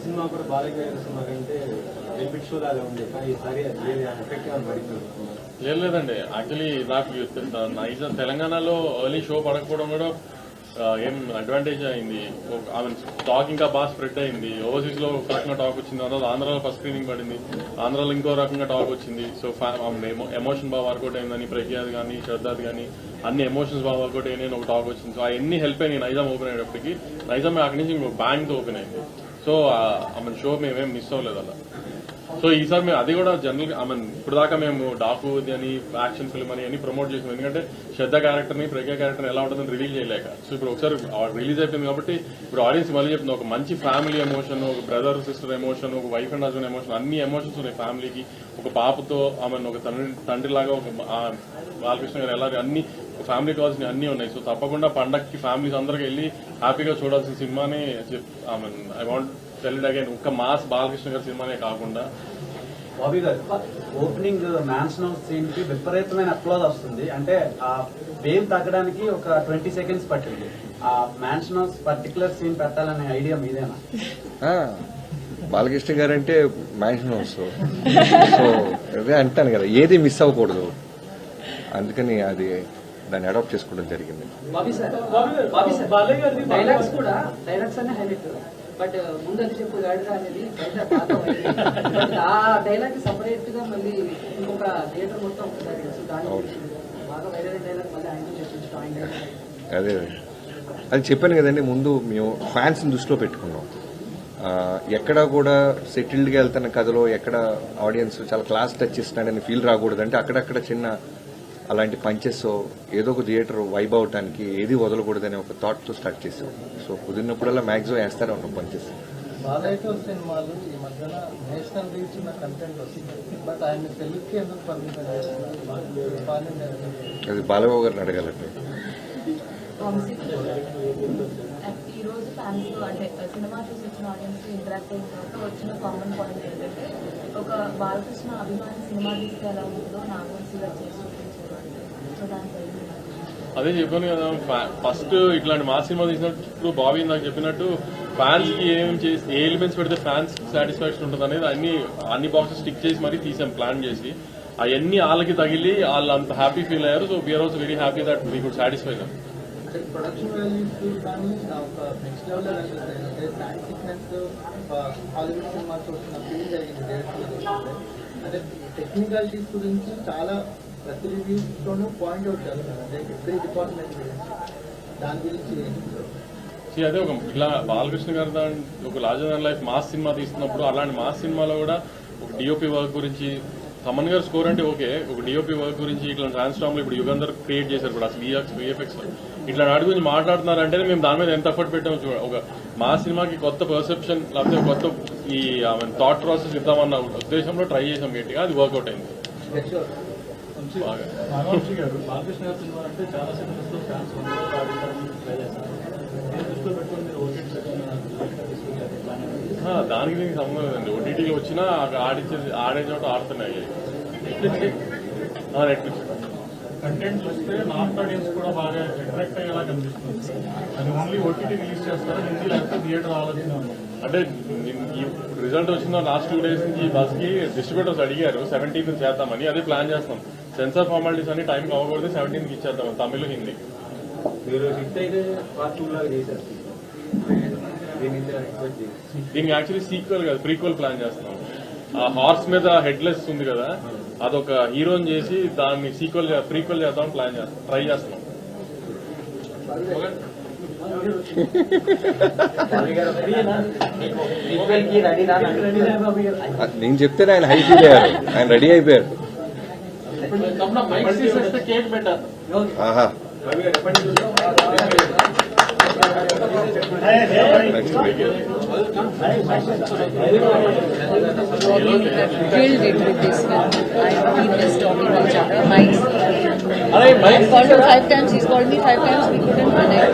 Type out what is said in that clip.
Cinema కూడా Balayya cinema కంటే benefit show లాగా ఉంది కానీ ఈసారి ఎఫెక్ట్ ఏమైనా పడింది? లేదండి. యాక్చువల్లీ నాకు నైజం తెలంగాణలో ఎర్లీ షో పడకపోవడం కూడా ఏం అడ్వాంటేజ్ అయింది. టాక్ ఇంకా బాగా స్ప్రెడ్ అయింది. ఓవర్సీస్ లో ఒక రకంగా టాక్ వచ్చింది, తర్వాత ఆంధ్రాలో ఫస్ట్ స్క్రీనింగ్ పడింది, ఆంధ్రాలో ఇంకో రకంగా టాక్ వచ్చింది. సో ఎమోషన్ బాగా వర్కౌట్ అయిందని ప్రఖ్యాత్ కానీ శ్రద్ధాత్ కానీ అన్ని ఎమోషన్స్ బాగా వర్కౌట్ అయ్యాయని ఒక టాక్ వచ్చింది. సో అవన్నీ హెల్ప్ అయినాయి నైజాం ఓపెన్ అయ్యేటప్పటికి. నైజాం అక్కడి నుంచి ఇంకో బ్యాంక్ ఓపెన్ అయింది. సో షో మేమేం మిస్ అవ్వలేదు అలా. సో ఈసారి మేము అది కూడా జనరల్ ఇప్పుడు దాకా మేము డాకు అని యాక్షన్ ఫిల్మ్ అని ప్రమోట్ చేసాం. ఎందుకంటే శ్రద్ధ క్యారెక్టర్ ని ప్రజ్ఞ క్యారెక్టర్ ఎలా ఉంటుందని రివీల్ చేయలేక. సో ఇప్పుడు ఒకసారి రిలీజ్ అయిపోయింది కాబట్టి ఇప్పుడు ఆడియన్స్ మళ్ళీ చెప్తుంది ఒక మంచి ఫ్యామిలీ ఎమోషన్, ఒక బ్రదర్ సిస్టర్ ఎమోషన్, ఒక వైఫ్ అండ్ హస్బెండ్ ఎమోషన్, అన్ని ఎమోషన్స్ ఉన్నాయి ఫ్యామిలీకి. ఒక పాపతో ఒక తండ్రిలాగా ఒక బాలకృష్ణ గారు ఎలా అన్ని ఫ్యామిలీ కావాల్సిన అన్ని ఉన్నాయి. సో తప్పకుండా పండగకి ఫ్యామిలీస్ అందరికి వెళ్ళి హ్యాపీగా చూడాల్సిన సినిమాని I want tell it again. ఒక్క మాస్ బాలకృష్ణ గారి సినిమానే కాకుండా బాబీ గారు ఓపెనింగ్ మ్యాన్షన్ హౌస్ సీన్ కి విపరీతమైన అప్లోజ్ వస్తుంది. అంటే ఆ వేవ్ తగ్గడానికి ఒక 20 seconds పట్టింది. ఆ మ్యాన్షన్ హౌస్ పర్టికులర్ సీన్ పెట్టాలనే ఐడియా మీదేనా? బాలకృష్ణ గారు అంటే మ్యాన్షన్ హౌస్. సో అదే అంటాను కదా, ఏది మిస్ అవ్వకూడదు, అందుకని అది దాన్ని అడాప్ట్ చేసుకోవడం జరిగింది. డైలాగ్స్ కూడా డైలాగ్స్ అనే హైలైట్. బట్ ముందు అది చెప్పు గాడిరా అనేది ఆ డైలాగ్ సపరేట్ గా మళ్ళీ ఇంకొక థియేటర్ మొత్తం ఒకసారి బాగా వైరల్ డైలాగ్ మళ్ళీ ఆయన చెప్పించడం. అదే అది చెప్పాను కదండి, ముందు మేము ఫ్యాన్స్ దృష్టిలో పెట్టుకున్నాం. ఎక్కడ కూడా సెటిల్డ్గా వెళ్తున్న కథలో ఎక్కడ ఆడియన్స్ చాలా క్లాస్ టచ్ ఇస్తున్నాడని ఫీల్ రాకూడదు. అంటే అక్కడక్కడ చిన్న అలాంటి పంచెస్ ఏదో ఒక థియేటర్ వైబ్ అవటానికి ఏది వదలకూడదని ఒక థాట్తో స్టార్ట్ చేసాం. సో కుదిరినప్పుడల్లా మ్యాక్సిమం వేస్తానే ఉన్నాం పంచెస్. బాలయ్య సినిమాలు ఈ మధ్యన నేషనల్ రీచ్ ఉన్న కంటెంట్ వస్తుంది, బట్ ఆయన తెలుగుకి ఎందుకు పరిమితం చేస్తున్నారు? అది బాలయ్య గారిని అడగాలండి. ఈ రోజు ఫ్యాన్స్ అంటే సినిమా చూసి వచ్చిన ఆడియన్స్ ఇంటరాక్ట్ అయిన తర్వాత వచ్చిన కామన్ పాయింట్ ఏంటంటే ఒక బాలకృష్ణ అభిమాని సినిమా తీస్తే ఎలా ఉంటుందో నాకు చేసి చూపించేవాడు. సో దానికి అదే చెప్పాను కదా, ఫస్ట్ ఇట్లాంటి మా సినిమా తీసినప్పుడు బాబీ నాకు చెప్పినట్టు ఫ్యాన్స్ కి ఏ ఎలిమెంట్స్ పెడితే ఫ్యాన్స్ సాటిస్ఫాక్షన్ ఉంటుంది అనేది అన్ని బాక్సెస్ స్టిక్ చేసి మరీ తీసాం ప్లాన్ చేసి. అవన్నీ వాళ్ళకి తగిలి వాళ్ళు అంత హ్యాపీ ఫీల్ అయ్యారు. So we are also very happy that we could satisfy them. Production values కానీ ఒక నెక్స్ట్ లెవెల్లో అంటే సైన్స్ సీక్వెన్స్ హాలీవుడ్ సినిమా చూసిన ఫీల్ జరిగింది. అంటే టెక్నికాలిటీస్ గురించి చాలా ప్రతి రివ్యూస్తోనూ పాయింట్ అవుట్ చేస్తారు. అంటే ఎవ్రీ డిపార్ట్మెంట్ గురించి దాని గురించి అదే ఇట్లా బాలకృష్ణ గారు ఒక larger than life mass cinema తీస్తున్నప్పుడు అలాంటి మాస్ సినిమాలో కూడా ఒక డిఓపి వర్క్ గురించి తమన్ గారు స్కోర్ అంటే ఓకే, ఒక డిఓపి వర్క్ గురించి ఇట్లా ట్రాన్స్ఫార్మ్ లో ఇప్పుడు యుగంధర్ క్రియేట్ చేశారు. ఇప్పుడు అసలు విఎఫ్ఎక్స్ ఇట్లా వాటి గురించి మాట్లాడుతున్నారంటే మేము దాని మీద ఎంత ఎఫర్ట్ పెట్టామో చూడండి. ఒక మా సినిమాకి కొత్త పర్సెప్షన్ లేకపోతే కొత్త ఈ థాట్ ప్రాసెస్ ఇద్దామన్న ఉద్దేశంలో ట్రై చేసాం గట్టిగా, అది వర్కౌట్ అయింది బాగా. బాలకృష్ణ గారి సినిమా అంటే చాలా సినిమాస్ లో ఫ్యాన్స్ దానికి దీనికి సంబంధం లేదండి. ఓటీటీలో వచ్చినా ఆడే చోట ఆడుతున్నాయి. నెట్ఫ్లిక్స్ కంటెంట్ వస్తే నార్త్ ఆడియన్స్ కూడా బాగా అట్రాక్ట్ అయ్యేలా కనిపిస్తుంది. అది ఓన్లీ ఓటీటీ రిలీజ్ చేస్తారా, హిందీ లేకపోతే థియేటర్ ఆలోచన? అంటే ఈ రిజల్ట్ వచ్చిన లాస్ట్ 2 days నుంచి బస్ కి డిస్ట్రిబ్యూటర్స్ అడిగారు 17th చేద్దామని. అదే ప్లాన్ చేస్తాం. సెన్సార్ ఫార్మాలిటీస్ అన్ని టైం అవ్వకూడదు, 17th ఇచ్చేద్దాం తమిళ హిందీ. మీరు హిట్ అయితే పార్ట్ 2 లాగా చేశారు. దీనికి యాక్చువల్లీ సీక్వెల్ కాదు, ప్రీక్వెల్ ప్లాన్ చేస్తున్నాం. ఆ హార్స్ మీద హెడ్లెస్ ఉంది కదా, అదొక హీరోని చేసి దాన్ని ప్రీక్వెల్ చేద్దామని ట్రై చేస్తున్నాం. నేను చెప్తే ఆయన హై ఫీల్ అయ్యారు, ఆయన రెడీ అయిపోయారు. ఆహా Killed it with this film. I missed talking to each other. I've called him 5 times. He's called me 5 times. We couldn't connect.